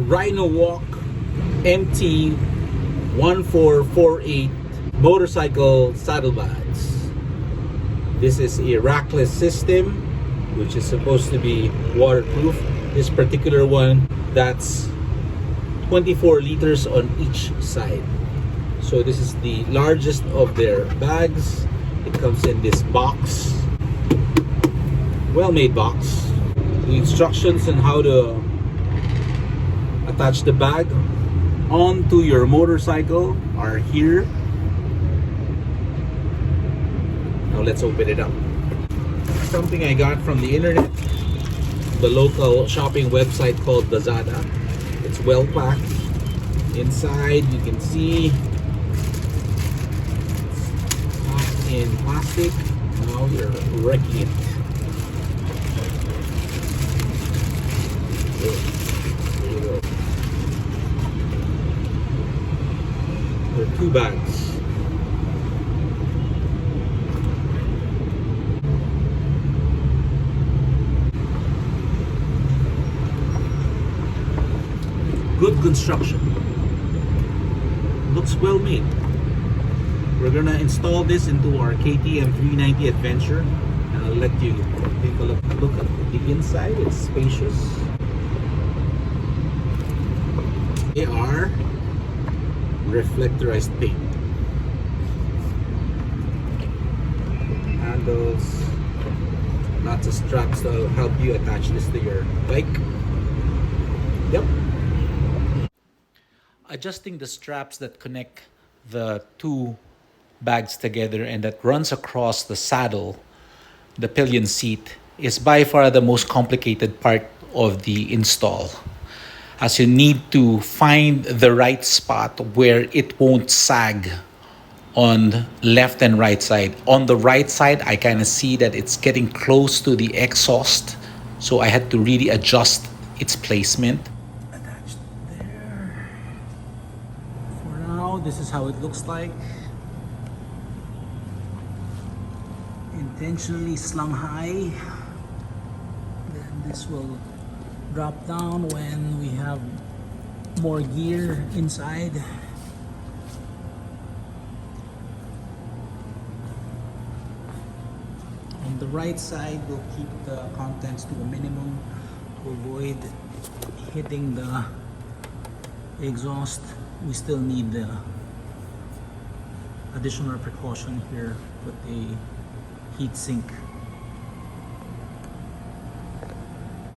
Rhinowalk MT1448 motorcycle saddlebags. This is a rackless system which is supposed to be waterproof. This particular one, that's 24 liters on each side. So this is the largest of their bags. It comes in this box, well-made box. The instructions on how to attach the bag onto your motorcycle are here. Now let's open it up. Something I got from the internet, the local shopping website called Lazada. It's well packed. Inside you can see it's packed in plastic. Now we're wrecking it. There you go. There are 2 bags. Good construction. Looks well made. We're gonna install this into our KTM 390 Adventure, and I'll let you take a look at the inside. It's spacious. They are reflectorized paint. Handles, lots of straps that will help you attach this to your bike. Yep. Adjusting the straps that connect the 2 bags together and that runs across the saddle, the pillion seat, is by far the most complicated part of the install, as you need to find the right spot where it won't sag on left and right side. On the right side, I kind of see that it's getting close to the exhaust, so I had to really adjust its placement. Attached there. For now, this is how it looks like. Intentionally slung high. Then this will drop down when we have more gear inside. On the right side, we'll keep the contents to a minimum to avoid hitting the exhaust. We still need the additional precaution here with a heat sink.